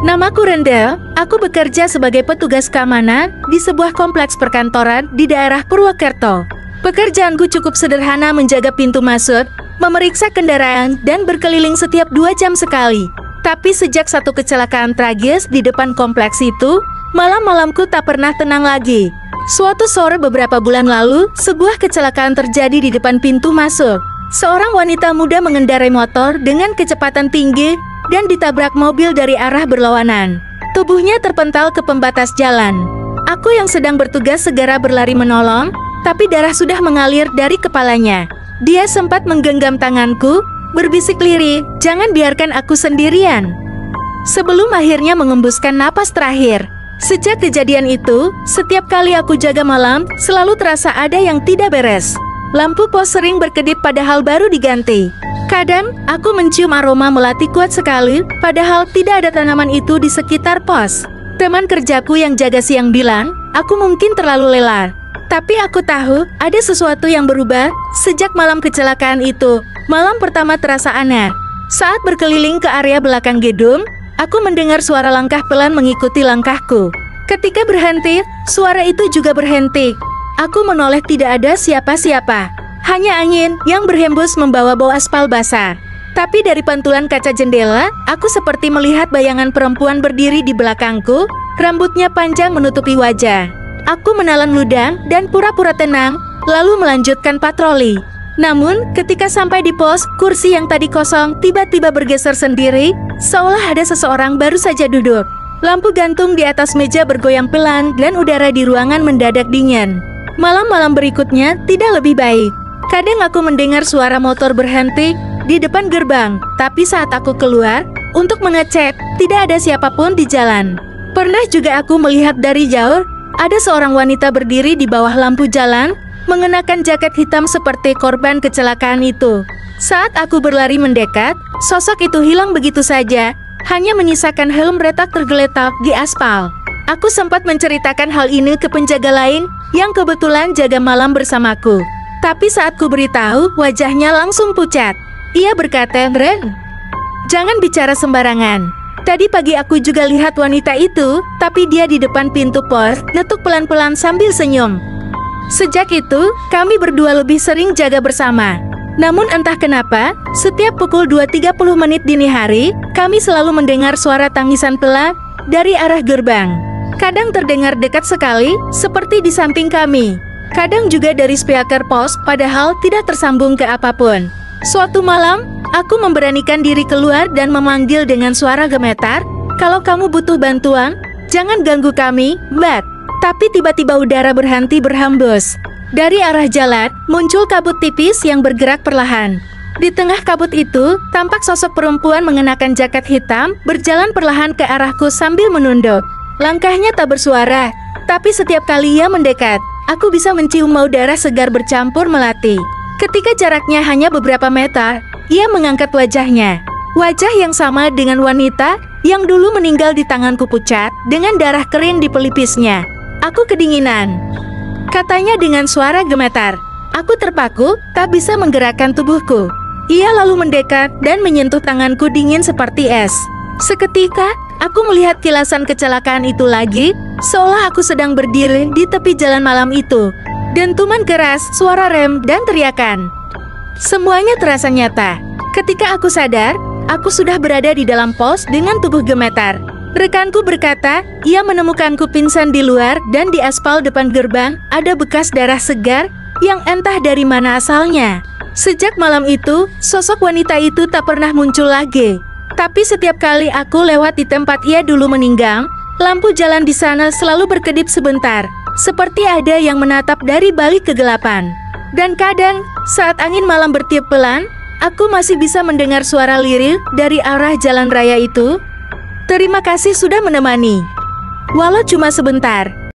Namaku Rendel, aku bekerja sebagai petugas keamanan di sebuah kompleks perkantoran di daerah Purwokerto. Pekerjaanku cukup sederhana, menjaga pintu masuk, memeriksa kendaraan, dan berkeliling setiap 2 jam sekali. Tapi sejak satu kecelakaan tragis di depan kompleks itu, malam-malamku tak pernah tenang lagi. Suatu sore beberapa bulan lalu, sebuah kecelakaan terjadi di depan pintu masuk. Seorang wanita muda mengendarai motor dengan kecepatan tinggi dan ditabrak mobil dari arah berlawanan. Tubuhnya terpental ke pembatas jalan. Aku yang sedang bertugas segera berlari menolong, tapi darah sudah mengalir dari kepalanya. Dia sempat menggenggam tanganku, berbisik lirih, "Jangan biarkan aku sendirian." Sebelum akhirnya mengembuskan napas terakhir. Sejak kejadian itu, setiap kali aku jaga malam, selalu terasa ada yang tidak beres. Lampu pos sering berkedip padahal baru diganti. Kadang, aku mencium aroma melati kuat sekali, padahal tidak ada tanaman itu di sekitar pos. Teman kerjaku yang jaga siang bilang, aku mungkin terlalu lelah. Tapi aku tahu, ada sesuatu yang berubah sejak malam kecelakaan itu. Malam pertama terasa aneh. Saat berkeliling ke area belakang gedung, aku mendengar suara langkah pelan mengikuti langkahku. Ketika berhenti, suara itu juga berhenti. Aku menoleh, tidak ada siapa-siapa. Hanya angin yang berhembus membawa bau aspal basah. Tapi dari pantulan kaca jendela, aku seperti melihat bayangan perempuan berdiri di belakangku, rambutnya panjang menutupi wajah. Aku menelan ludang dan pura-pura tenang, lalu melanjutkan patroli. Namun, ketika sampai di pos, kursi yang tadi kosong tiba-tiba bergeser sendiri, seolah ada seseorang baru saja duduk. Lampu gantung di atas meja bergoyang pelan dan udara di ruangan mendadak dingin. Malam-malam berikutnya tidak lebih baik. Kadang aku mendengar suara motor berhenti di depan gerbang, tapi saat aku keluar untuk mengecek, tidak ada siapapun di jalan. Pernah juga aku melihat dari jauh, ada seorang wanita berdiri di bawah lampu jalan, mengenakan jaket hitam seperti korban kecelakaan itu. Saat aku berlari mendekat, sosok itu hilang begitu saja, hanya menyisakan helm retak tergeletak di aspal. Aku sempat menceritakan hal ini ke penjaga lain yang kebetulan jaga malam bersamaku. Tapi saat ku beritahu, wajahnya langsung pucat. Ia berkata, "Ren, jangan bicara sembarangan. Tadi pagi aku juga lihat wanita itu, tapi dia di depan pintu pos, netuk pelan-pelan sambil senyum." Sejak itu, kami berdua lebih sering jaga bersama. Namun entah kenapa, setiap pukul 2.30 menit dini hari, kami selalu mendengar suara tangisan pelan dari arah gerbang. Kadang terdengar dekat sekali, seperti di samping kami. Kadang juga dari speaker pos, padahal tidak tersambung ke apapun. Suatu malam, aku memberanikan diri keluar dan memanggil dengan suara gemetar, "Kalau kamu butuh bantuan, jangan ganggu kami, Mbak." Tapi tiba-tiba udara berhenti berhembus. Dari arah jalan, muncul kabut tipis yang bergerak perlahan. Di tengah kabut itu, tampak sosok perempuan mengenakan jaket hitam, berjalan perlahan ke arahku sambil menunduk. Langkahnya tak bersuara, tapi setiap kali ia mendekat, aku bisa mencium bau darah segar bercampur melati. Ketika jaraknya hanya beberapa meter, ia mengangkat wajahnya. Wajah yang sama dengan wanita yang dulu meninggal di tanganku, pucat, dengan darah kering di pelipisnya. Aku kedinginan, katanya dengan suara gemetar. Aku terpaku, tak bisa menggerakkan tubuhku. Ia lalu mendekat dan menyentuh tanganku dingin seperti es. Seketika, aku melihat kilasan kecelakaan itu lagi, seolah aku sedang berdiri di tepi jalan malam itu. Dentuman keras, suara rem, dan teriakan. Semuanya terasa nyata. Ketika aku sadar, aku sudah berada di dalam pos dengan tubuh gemetar. Rekanku berkata, ia menemukanku pingsan di luar dan di aspal depan gerbang ada bekas darah segar yang entah dari mana asalnya. Sejak malam itu, sosok wanita itu tak pernah muncul lagi. Tapi setiap kali aku lewat di tempat ia dulu meninggal, lampu jalan di sana selalu berkedip sebentar, seperti ada yang menatap dari balik kegelapan. Dan kadang, saat angin malam bertiup pelan, aku masih bisa mendengar suara lirih dari arah jalan raya itu. "Terima kasih sudah menemani. Walau cuma sebentar."